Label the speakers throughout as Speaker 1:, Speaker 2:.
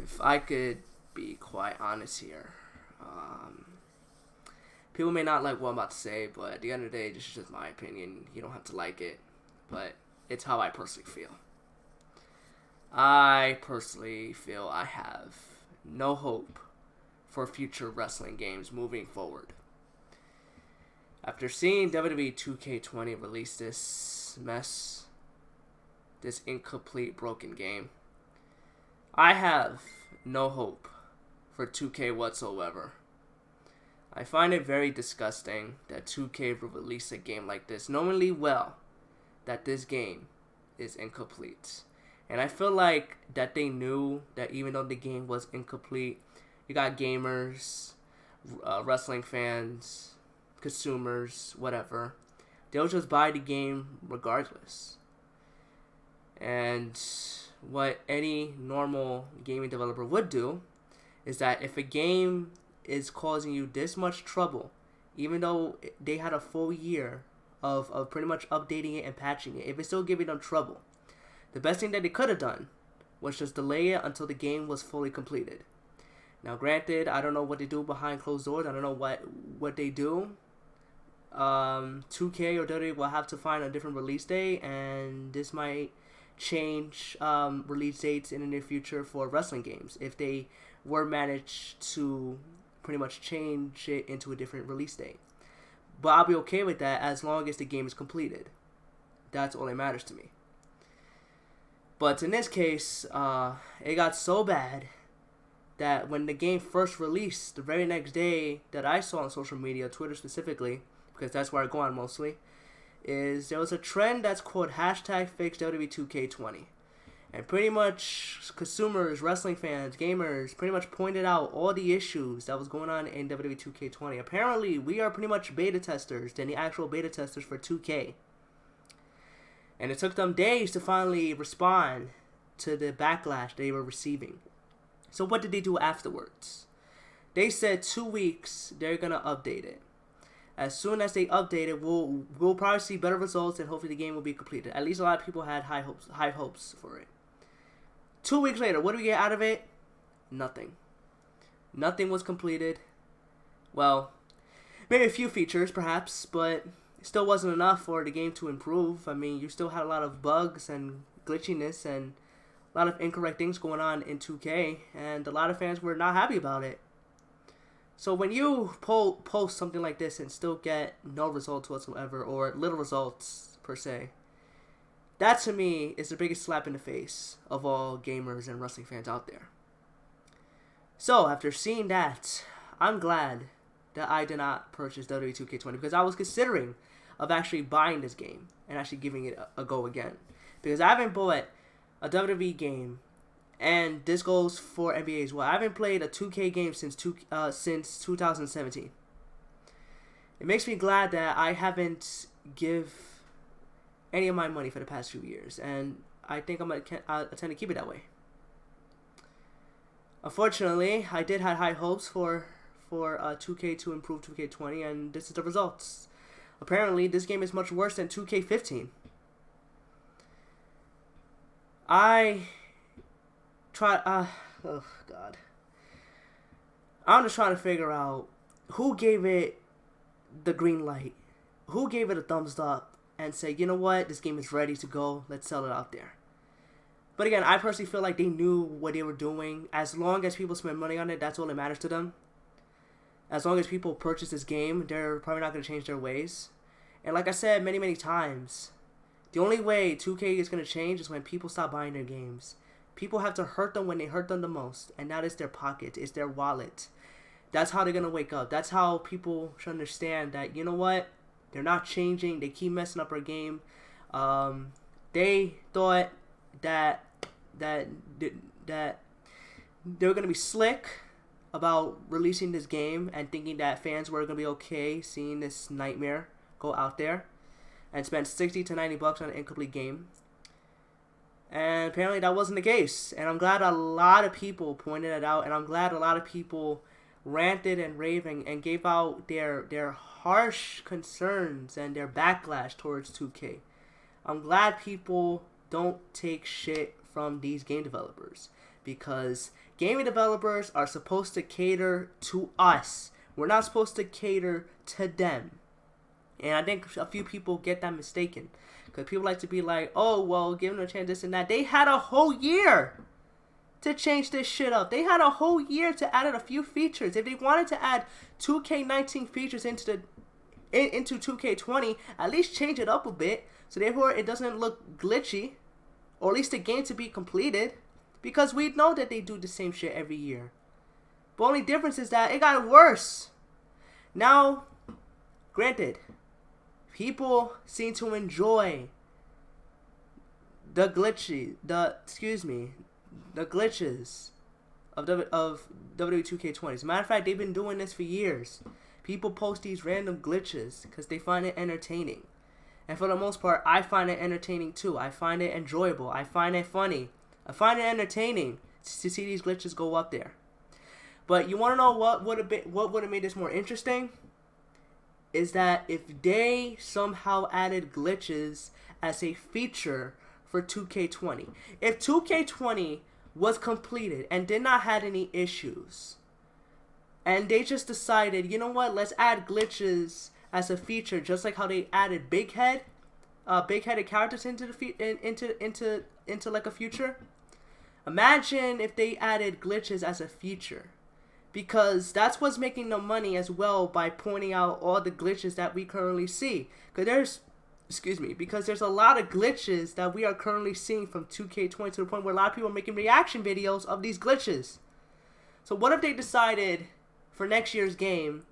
Speaker 1: If I could be quite honest here, people may not like what I'm about to say, but at the end of the day, this is just my opinion. You don't have to like it, but it's how I personally feel. I personally feel I have no hope for future wrestling games moving forward. After seeing WWE 2K20 release this mess, this incomplete, broken game, I have no hope for 2K whatsoever. I find it very disgusting that 2K will release a game like this, knowingly well that this game is incomplete. And I feel like that they knew that even though the game was incomplete, you got gamers, wrestling fans, consumers, whatever. They'll just buy the game regardless. And what any normal gaming developer would do is that if a game is causing you this much trouble, even though they had a full year of pretty much updating it and patching it, if it's still giving them trouble, the best thing that they could have done was just delay it until the game was fully completed. Now, granted, I don't know what they do behind closed doors. I don't know what they do. 2K or WWE will have to find a different release date, and this might change release dates in the near future for wrestling games if they were managed to pretty much change it into a different release date. But I'll be okay with that as long as the game is completed. That's all that matters to me. But in this case, it got so bad that when the game first released, the very next day that I saw on social media, Twitter specifically, because that's where I go on mostly, is there was a trend that's called hashtag fix WWE 2K20. And pretty much consumers, wrestling fans, gamers pretty much pointed out all the issues that was going on in WWE 2K20. Apparently, we are pretty much beta testers than the actual beta testers for 2K. And it took them days to finally respond to the backlash they were receiving. So what did they do afterwards? They said 2 weeks, they're going to update it. As soon as they update it, we'll probably see better results and hopefully the game will be completed. At least a lot of people had high hopes for it. 2 weeks later, what do we get out of it? Nothing. Nothing was completed. Well, maybe a few features perhaps, but it still wasn't enough for the game to improve. I mean, you still had a lot of bugs and glitchiness and a lot of incorrect things going on in 2K, and a lot of fans were not happy about it. So when you post something like this and still get no results whatsoever, or little results per se, that to me is the biggest slap in the face of all gamers and wrestling fans out there. So after seeing that, I'm glad that I did not purchase WWE 2K20 because I was considering of actually buying this game and actually giving it a go again. Because I haven't bought a WWE game, and this goes for NBA as well. I haven't played a 2K game since 2017. It makes me glad that I haven't give any of my money for the past few years, and I think I intend to keep it that way. Unfortunately, I did have high hopes for 2K to improve 2K20, and this is the results. Apparently, this game is much worse than 2K15. I tried, oh god. I'm just trying to figure out who gave it the green light, who gave it a thumbs up, and say, you know what, this game is ready to go, let's sell it out there. But again, I personally feel like they knew what they were doing. As long as people spend money on it, that's all that matters to them. As long as people purchase this game, they're probably not going to change their ways. And like I said many times, the only way 2K is going to change is when people stop buying their games. People have to hurt them when they hurt them the most, and that is their pocket, it's their wallet. That's how they're going to wake up. That's how people should understand that, you know what, they're not changing, they keep messing up our game. They thought that they were going to be slick about releasing this game and thinking that fans were going to be okay seeing this nightmare go out there and spend $60 to $90 on an incomplete game. And apparently that wasn't the case. And I'm glad a lot of people pointed it out, and I'm glad a lot of people ranted and raving and gave out their harsh concerns and their backlash towards 2K. I'm glad people don't take shit from these game developers, because Gaming developers are supposed to cater to us. We're not supposed to cater to them. And I think a few people get that mistaken. Because people like to be like, oh, well, give them a chance, this and that. They had a whole year to change this shit up. They had a whole year to add in a few features. If they wanted to add 2K19 features into 2K20, at least change it up a bit. So therefore, it doesn't look glitchy. Or at least the game to be completed. Because we know that they do the same shit every year. The only difference is that it got worse. Now, granted, people seem to enjoy the glitches of WWE 2K20. As a matter of fact, they've been doing this for years. People post these random glitches because they find it entertaining. And for the most part, I find it entertaining too. I find it enjoyable. I find it funny. I find it entertaining to see these glitches go up there. But you want to know what would have made this more interesting? Is that if they somehow added glitches as a feature for 2K20. If 2K20 was completed and did not have any issues, and they just decided, you know what, let's add glitches as a feature, just like how they added big-headed characters into like a future. Imagine if they added glitches as a feature. Because that's what's making them money as well, by pointing out all the glitches that we currently see. Because there's a lot of glitches that we are currently seeing from 2K20 to the point where a lot of people are making reaction videos of these glitches. So what if they decided for next year's game,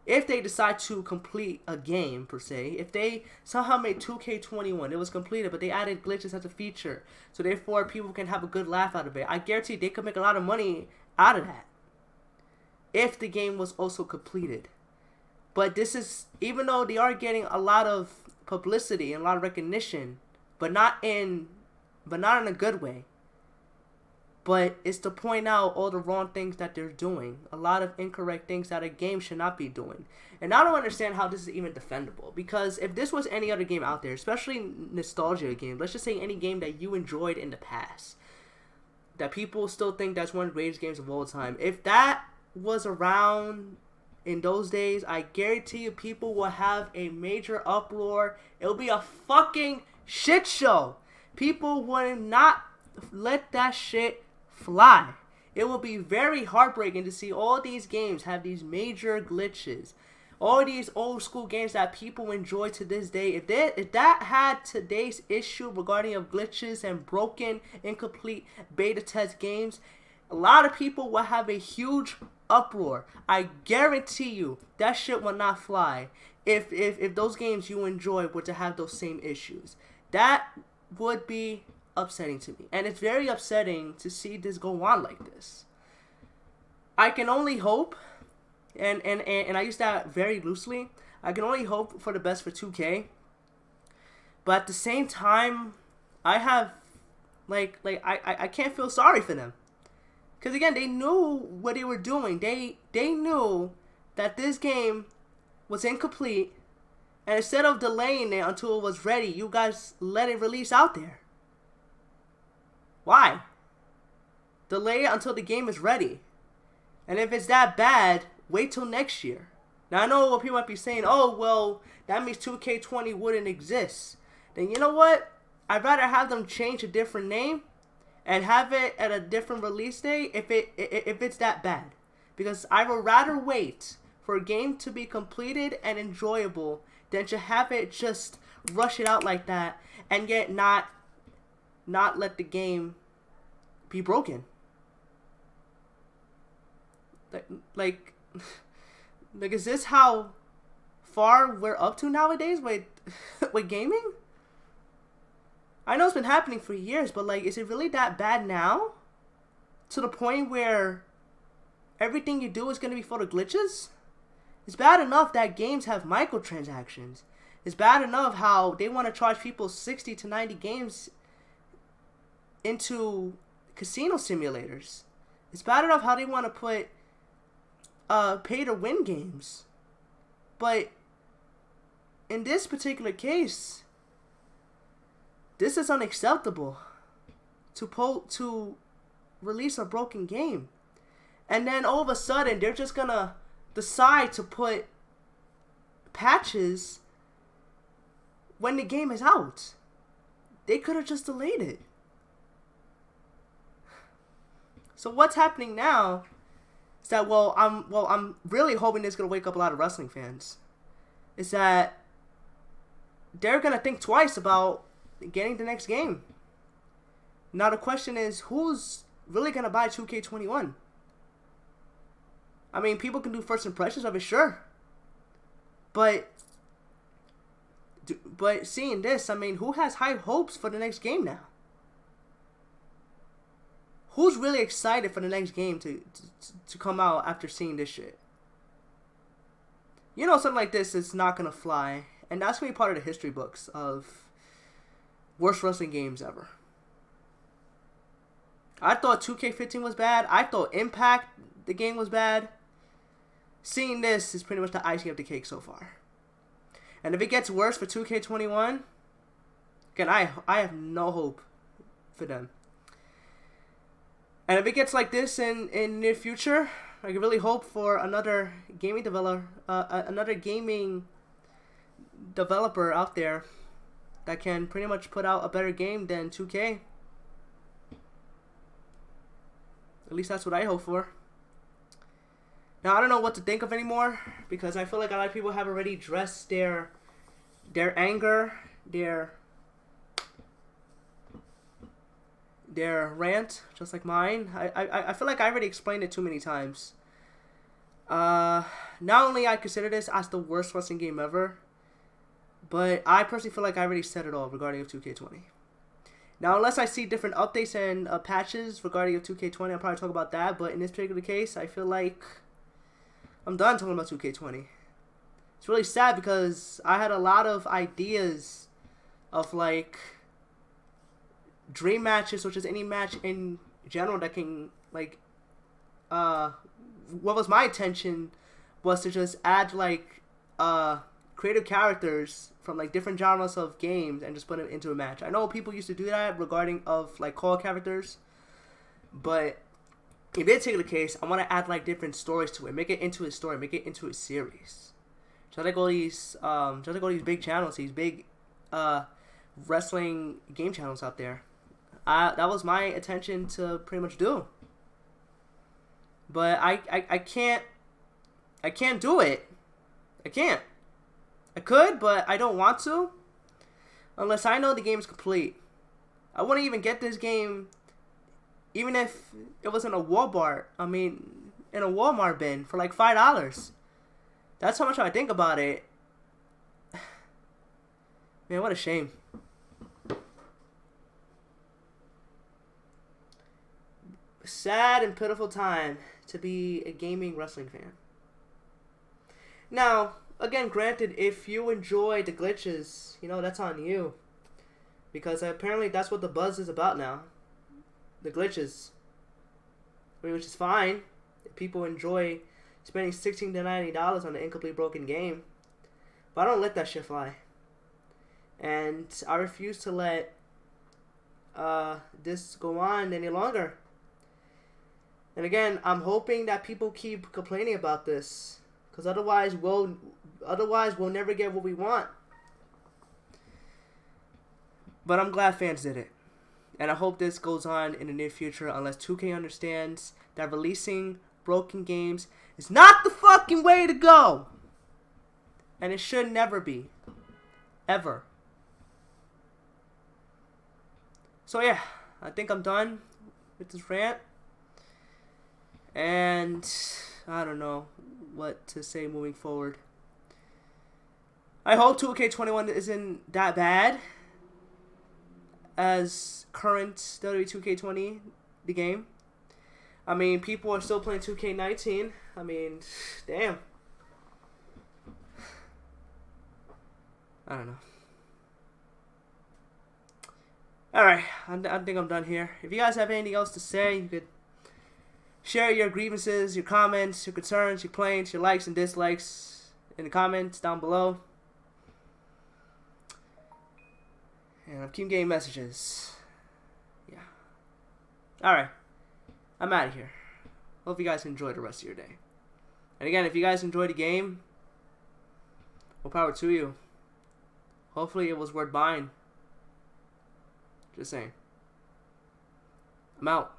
Speaker 1: if they decide to complete a game per se, if they somehow made 2K21, it was completed, but they added glitches as a feature, so therefore people can have a good laugh out of it, I guarantee they could make a lot of money out of that. If the game was also completed. But this is, even though they are getting a lot of publicity and a lot of recognition, but not in a good way. But it's to point out all the wrong things that they're doing. A lot of incorrect things that a game should not be doing. And I don't understand how this is even defendable. Because if this was any other game out there, especially nostalgia game, let's just say any game that you enjoyed in the past, that people still think that's one of the greatest games of all time. If that was around in those days, I guarantee you people will have a major uproar. It'll be a fucking shit show. People would not let that shit fly. It will be very heartbreaking to see all these games have these major glitches. All these old school games that people enjoy to this day. If that had today's issue regarding of glitches and broken, incomplete beta test games, a lot of people will have a huge uproar. I guarantee you that shit will not fly if those games you enjoy were to have those same issues. That would be upsetting to me. And it's very upsetting to see this go on like this. I can only hope, and I use that very loosely, I can only hope for the best for 2K. But at the same time, I have I can't feel sorry for them. Because again, they knew what they were doing. They knew that this game was incomplete. And instead of delaying it until it was ready, you guys let it release out there. Why? Delay it until the game is ready. And if it's that bad, wait till next year. Now I know what people might be saying, oh, well, that means 2K20 wouldn't exist. Then you know what? I'd rather have them change a different name and have it at a different release date if it's that bad. Because I would rather wait for a game to be completed and enjoyable than to have it just rush it out like that and yet not let the game be broken. Like is this how far we're up to nowadays with gaming? I know it's been happening for years, but is it really that bad now? To the point where everything you do is going to be full of glitches? It's bad enough that games have microtransactions. It's bad enough how they want to charge people 60 to 90 games into casino simulators. It's bad enough how they want to put pay to win games. But in this particular case, this is unacceptable. To release a broken game. And then all of a sudden, they're just gonna decide to put patches when the game is out. They could have just delayed it. So what's happening now is that, I'm really hoping this is gonna wake up a lot of wrestling fans. Is that they're gonna think twice about getting the next game. Now the question is, who's really gonna buy 2K21? I mean, people can do first impressions of it, sure. But seeing this, I mean, who has high hopes for the next game now? Who's really excited for the next game to come out after seeing this shit? You know, something like this is not gonna fly, and that's gonna be part of the history books of worst wrestling games ever. I thought 2K15 was bad. I thought Impact, the game, was bad. Seeing this is pretty much the icing of the cake so far. And if it gets worse for 2K21, again, I have no hope for them. And if it gets like this in the near future, I can really hope for another gaming developer out there that can pretty much put out a better game than 2K. At least that's what I hope for. Now, I don't know what to think of anymore, because I feel like a lot of people have already addressed their anger, their rant, just like mine. I feel like I already explained it too many times. Not only I consider this as the worst wrestling game ever, but I personally feel like I already said it all regarding of 2K20. Now, unless I see different updates and patches regarding of 2K20, I'll probably talk about that. But in this particular case, I feel like I'm done talking about 2K20. It's really sad because I had a lot of ideas of like dream matches, or just any match in general that can like what was my intention was to just add like creative characters from like different genres of games and just put them into a match. I know people used to do that regarding of like call characters, but in this particular case, I want to add like different stories to it, make it into a story, make it into a series. Just like all these big channels, these big wrestling game channels out there. That was my intention to pretty much do. But I can't do it. I can't. I could, but I don't want to. Unless I know the game's complete. I wouldn't even get this game even if it was in a Walmart. I mean, in a Walmart bin for like $5. That's how much I think about it. Man, what a shame. Sad and pitiful time to be a gaming wrestling fan. Now, again, granted, if you enjoy the glitches, you know, that's on you. Because apparently that's what the buzz is about now. The glitches. I mean, which is fine. If people enjoy spending $16 to $90 on an incomplete broken game. But I don't let that shit fly. And I refuse to let this go on any longer. And again, I'm hoping that people keep complaining about this. Because otherwise we'll never get what we want. But I'm glad fans did it. And I hope this goes on in the near future, unless 2K understands that releasing broken games is not the fucking way to go. And it should never be. Ever. So yeah, I think I'm done with this rant. And I don't know what to say moving forward. I hope 2K21 isn't that bad as current WWE 2K20, the game. I mean, people are still playing 2K19. I mean, damn. I don't know. Alright, I think I'm done here. If you guys have anything else to say, you could share your grievances, your comments, your concerns, your complaints, your likes and dislikes in the comments down below. And I'm keeping getting messages. Yeah. Alright. I'm out of here. Hope you guys enjoy the rest of your day. And again, if you guys enjoyed the game, more power to you. Hopefully it was worth buying. Just saying. I'm out.